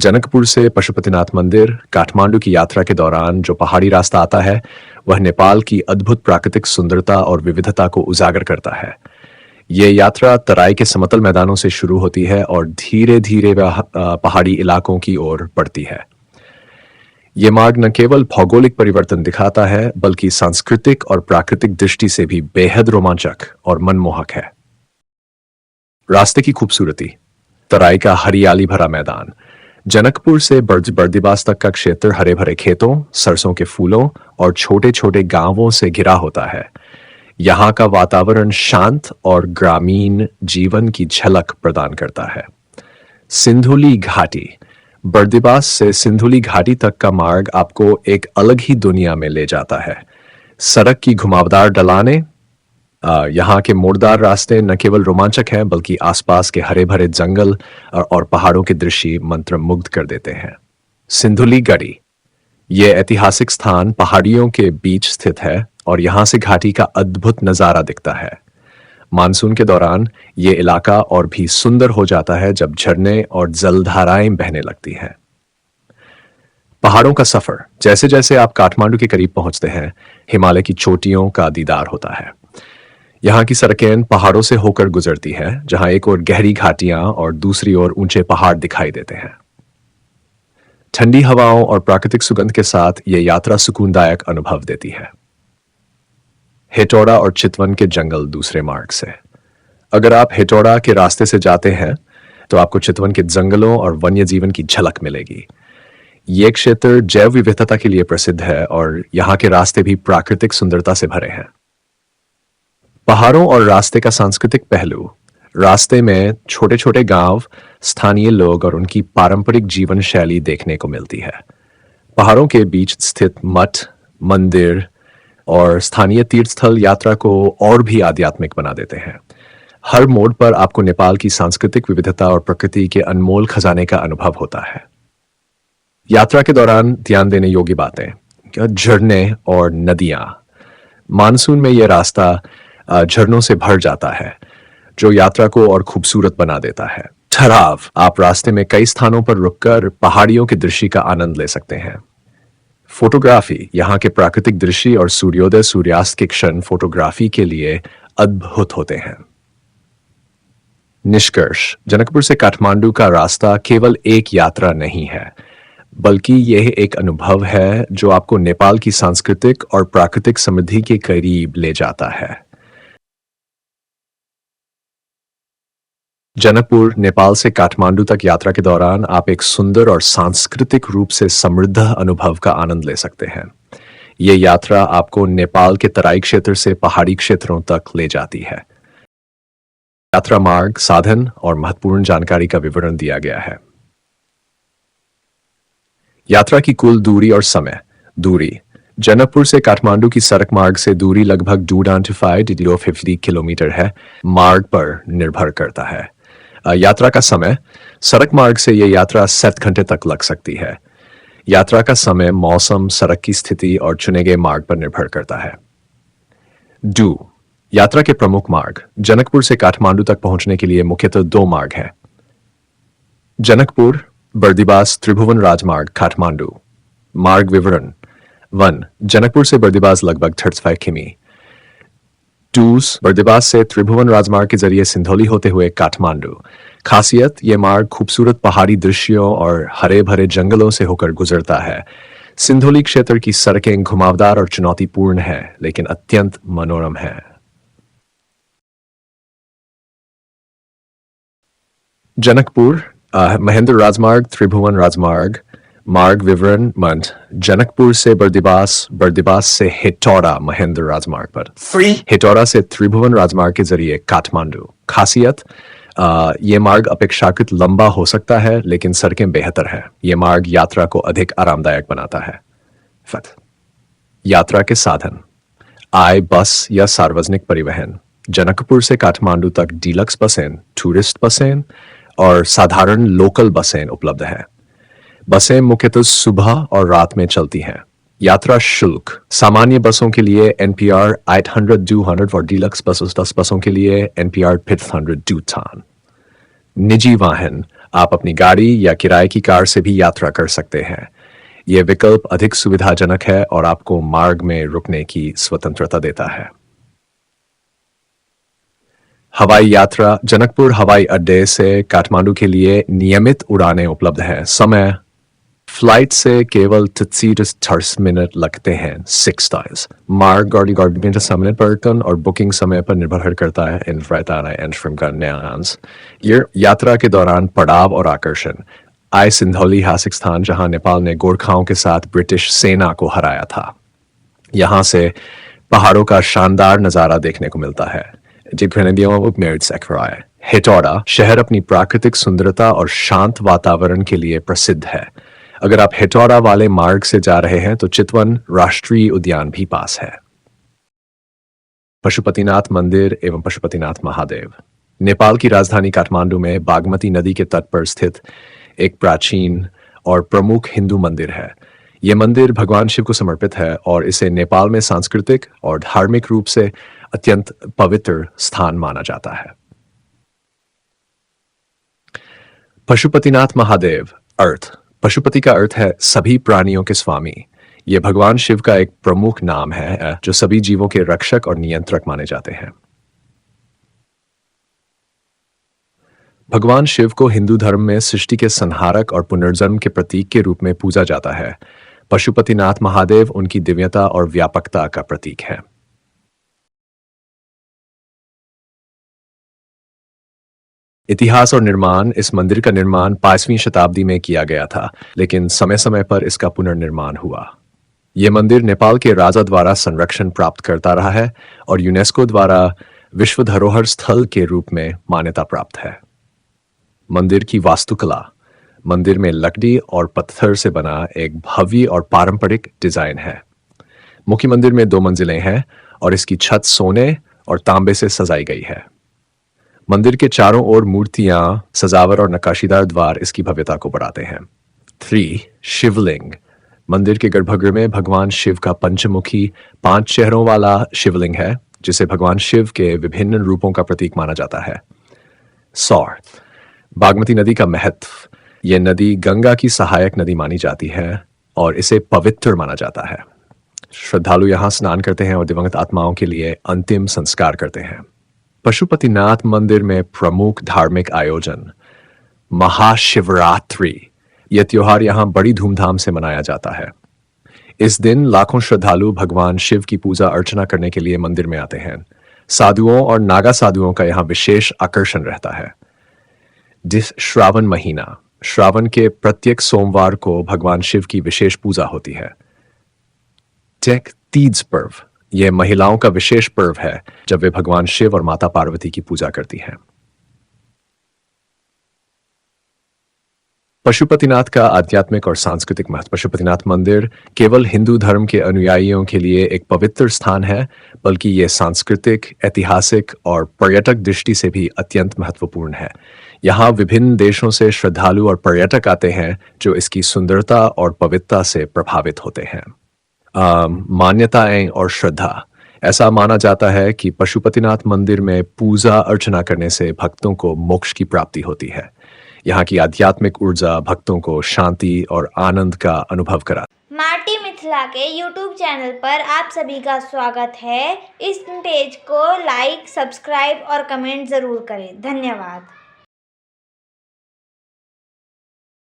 जनकपुर से पशुपतिनाथ मंदिर काठमांडू की यात्रा के दौरान जो पहाड़ी रास्ता आता है, वह नेपाल की अद्भुत प्राकृतिक सुंदरता और विविधता को उजागर करता है। ये यात्रा तराई के समतल मैदानों से शुरू होती है और धीरे धीरे वह पहाड़ी इलाकों की ओर बढ़ती है। ये मार्ग न केवल भौगोलिक परिवर्तन दिखाता है, बल्कि सांस्कृतिक और प्राकृतिक दृष्टि से भी बेहद रोमांचक और मनमोहक है। रास्ते की खूबसूरती, तराई का हरियाली भरा मैदान, जनकपुर से बर्दिबास तक का क्षेत्र हरे भरे खेतों, सरसों के फूलों और छोटे छोटे गांवों से घिरा होता है। यहाँ का वातावरण शांत और ग्रामीण जीवन की झलक प्रदान करता है। सिंधुली घाटी, बर्दिबास से सिंधुली घाटी तक का मार्ग आपको एक अलग ही दुनिया में ले जाता है। सड़क की घुमावदार ढलानें, यहाँ के मोड़दार रास्ते न केवल रोमांचक हैं, बल्कि आसपास के हरे भरे जंगल और पहाड़ों के दृश्य मंत्रमुग्ध कर देते हैं। सिंधुली गढ़ी, ये ऐतिहासिक स्थान पहाड़ियों के बीच स्थित है और यहाँ से घाटी का अद्भुत नजारा दिखता है। मानसून के दौरान ये इलाका और भी सुंदर हो जाता है जब झरने और जलधाराएं बहने लगती हैं। पहाड़ों का सफर, जैसे जैसे आप काठमांडू के करीब पहुंचते हैं, हिमालय की चोटियों का दीदार होता है। यहाँ की सड़कें पहाड़ों से होकर गुजरती हैं, जहां एक ओर गहरी घाटियां और दूसरी ओर ऊंचे पहाड़ दिखाई देते हैं। ठंडी हवाओं और प्राकृतिक सुगंध के साथ ये यात्रा सुकूनदायक अनुभव देती है। हेटौड़ा और चितवन के जंगल दूसरे मार्ग से, अगर आप हेटौड़ा के रास्ते से जाते हैं तो आपको चितवन के जंगलों और वन्य जीवन की झलक मिलेगी। ये क्षेत्र जैव विविधता के लिए प्रसिद्ध है और यहाँ के रास्ते भी प्राकृतिक सुंदरता से भरे हैं। पहाड़ों और रास्ते का सांस्कृतिक पहलू, रास्ते में छोटे छोटे गांव, स्थानीय लोग और उनकी पारंपरिक जीवन शैली देखने को मिलती है। पहाड़ों के बीच स्थित मठ, मंदिर और स्थानीय तीर्थस्थल यात्रा को और भी आध्यात्मिक बना देते हैं। हर मोड़ पर आपको नेपाल की सांस्कृतिक विविधता और प्रकृति के अनमोल खजाने का अनुभव होता है। यात्रा के दौरान ध्यान देने योग्य बातें, झरने और नदियां। मानसून में यह रास्ता झरनों से भर जाता है, जो यात्रा को और खूबसूरत बना देता है। ठहराव, आप रास्ते में कई स्थानों पर रुककर पहाड़ियों के दृश्य का आनंद ले सकते हैं। फोटोग्राफी, यहाँ के प्राकृतिक दृश्य और सूर्योदय सूर्यास्त के क्षण फोटोग्राफी के लिए अद्भुत होते हैं। निष्कर्ष, जनकपुर से काठमांडू का रास्ता केवल एक यात्रा नहीं है, बल्कि यह एक अनुभव है जो आपको नेपाल की सांस्कृतिक और प्राकृतिक समृद्धि के करीब ले जाता है। जनकपुर, नेपाल से काठमांडू तक यात्रा के दौरान आप एक सुंदर और सांस्कृतिक रूप से समृद्ध अनुभव का आनंद ले सकते हैं। ये यात्रा आपको नेपाल के तराई क्षेत्र से पहाड़ी क्षेत्रों तक ले जाती है। यात्रा मार्ग, साधन और महत्वपूर्ण जानकारी का विवरण दिया गया है। यात्रा की कुल दूरी और समय। दूरी, जनकपुर से काठमांडू की सड़क मार्ग से दूरी लगभग 295 किलोमीटर है। मार्ग पर निर्भर करता है। यात्रा का समय, सड़क मार्ग से यह यात्रा 7 घंटे तक लग सकती है। यात्रा का समय मौसम, सड़क की स्थिति और चुने गए मार्ग पर निर्भर करता है। यात्रा के प्रमुख मार्ग, जनकपुर से काठमांडू तक पहुंचने के लिए मुख्यतः 2 मार्ग हैं। जनकपुर बर्दिबास त्रिभुवन राजमार्ग काठमांडू। मार्ग विवरण: 1. जनकपुर से बर्दिबास लगभग 35 किमी। 2. बर्दिबास से त्रिभुवन राजमार्ग के जरिए सिंधौली होते हुए काठमांडू। खासियत, यह मार्ग खूबसूरत पहाड़ी दृश्यों और हरे भरे जंगलों से होकर गुजरता है। सिंधौली क्षेत्र की सड़कें घुमावदार और चुनौतीपूर्ण हैं, लेकिन अत्यंत मनोरम हैं। जनकपुर महेंद्र राजमार्ग त्रिभुवन राजमार्ग। मार्ग विवरण: जनकपुर से बर्दिबास, बर्दिबास से हेटौड़ा महेंद्र राजमार्ग पर, हेटौड़ा से त्रिभुवन राजमार्ग के जरिए काठमांडू। खासियत, ये मार्ग अपेक्षाकृत लंबा हो सकता है, लेकिन सड़कें बेहतर हैं। ये मार्ग यात्रा को अधिक आरामदायक बनाता है। यात्रा के साधन: आय बस या सार्वजनिक परिवहन। जनकपुर से काठमांडू तक डीलक्स बसें, टूरिस्ट बसें और साधारण लोकल बसें उपलब्ध हैं। बसें मुख्यतः सुबह और रात में चलती हैं। यात्रा शुल्क: सामान्य बसों के लिए NPR 800-200 और डीलक्स बसों के लिए NPR 500 2 निजी वाहन: आप अपनी गाड़ी या किराए की कार से भी यात्रा कर सकते हैं। ये विकल्प अधिक सुविधाजनक है और आपको मार्ग में रुकने की स्वतंत्रता देता है। हवाई यात्रा। जनकपुर हवाई अड्डे से काठमांडू के लिए नियमित उड़ानें उपलब्ध हैं। समय। फ्लाइट से केवल 30 मिनट लगते हैं, 6 days. Marg Gardi samlingsparken और बुकिंग समय पर निर्भर करता है इन फ्राइताना एंड फ्रमगान्यान्स। ये यात्रा के दौरान पड़ाव और आकर्षण। आय सिंधौली हासिक स्थान जहां नेपाल ने गोरखाओं के साथ ब्रिटिश सेना को हराया था। यहाँ से पहाड़ों का शानदार नजारा देखने को मिलता है। हेटौड़ा शहर अपनी प्राकृतिक सुंदरता और शांत वातावरण के लिए प्रसिद्ध है। अगर आप हेटौड़ा वाले मार्ग से जा रहे हैं तो चितवन राष्ट्रीय उद्यान भी पास है। पशुपतिनाथ मंदिर एवं पशुपतिनाथ महादेव। नेपाल की राजधानी काठमांडू में बागमती नदी के तट पर स्थित एक प्राचीन और प्रमुख हिंदू मंदिर है। यह मंदिर भगवान शिव को समर्पित है और इसे नेपाल में सांस्कृतिक और धार्मिक रूप से अत्यंत पवित्र स्थान माना जाता है। पशुपतिनाथ महादेव। अर्थ। पशुपति का अर्थ है सभी प्राणियों के स्वामी। यह भगवान शिव का एक प्रमुख नाम है जो सभी जीवों के रक्षक और नियंत्रक माने जाते हैं। भगवान शिव को हिंदू धर्म में सृष्टि के संहारक और पुनर्जन्म के प्रतीक के रूप में पूजा जाता है। पशुपतिनाथ महादेव उनकी दिव्यता और व्यापकता का प्रतीक है। इतिहास और निर्माण। इस मंदिर का निर्माण 5वीं शताब्दी में किया गया था, लेकिन समय समय पर इसका पुनर्निर्माण हुआ। यह मंदिर नेपाल के राजा द्वारा संरक्षण प्राप्त करता रहा है और यूनेस्को द्वारा विश्व धरोहर स्थल के रूप में मान्यता प्राप्त है। मंदिर की वास्तुकला। मंदिर में लकड़ी और पत्थर से बना एक भव्य और पारंपरिक डिजाइन है। मुख्य मंदिर में 2 मंजिलें हैं और इसकी छत सोने और तांबे से सजाई गई है। मंदिर के चारों ओर मूर्तियां, सजावट और नक्काशीदार द्वार इसकी भव्यता को बढ़ाते हैं। 3. शिवलिंग। मंदिर के गर्भगृह में भगवान शिव का पंचमुखी 5 चेहरों वाला शिवलिंग है, जिसे भगवान शिव के विभिन्न रूपों का प्रतीक माना जाता है। सौर। बागमती नदी का महत्व। यह नदी गंगा की सहायक नदी मानी जाती है और इसे पवित्र माना जाता है। श्रद्धालु यहाँ स्नान करते हैं और दिवंगत आत्माओं के लिए अंतिम संस्कार करते हैं। पशुपतिनाथ मंदिर में प्रमुख धार्मिक आयोजन। महाशिवरात्रि। यह त्योहार यहाँ बड़ी धूमधाम से मनाया जाता है। इस दिन लाखों श्रद्धालु भगवान शिव की पूजा अर्चना करने के लिए मंदिर में आते हैं। साधुओं और नागा साधुओं का यहाँ विशेष आकर्षण रहता है। श्रावण महीना। श्रावण के प्रत्येक सोमवार को भगवान शिव की विशेष पूजा होती है। तीज पर्व। यह महिलाओं का विशेष पर्व है जब वे भगवान शिव और माता पार्वती की पूजा करती हैं। पशुपतिनाथ का आध्यात्मिक और सांस्कृतिक महत्व। पशुपतिनाथ मंदिर केवल हिंदू धर्म के अनुयायियों के लिए एक पवित्र स्थान है, बल्कि यह सांस्कृतिक, ऐतिहासिक और पर्यटक दृष्टि से भी अत्यंत महत्वपूर्ण है। यहाँ विभिन्न देशों से श्रद्धालु और पर्यटक आते हैं जो इसकी सुंदरता और पवित्रता से प्रभावित होते हैं। मान्यताएं और श्रद्धा। ऐसा माना जाता है कि पशुपतिनाथ मंदिर में पूजा अर्चना करने से भक्तों को मोक्ष की प्राप्ति होती है। यहाँ की आध्यात्मिक ऊर्जा भक्तों को शांति और आनंद का अनुभव कराती है। माटी मिथिला के YouTube चैनल पर आप सभी का स्वागत है। इस पेज को लाइक, सब्सक्राइब और कमेंट जरूर करें। धन्यवाद।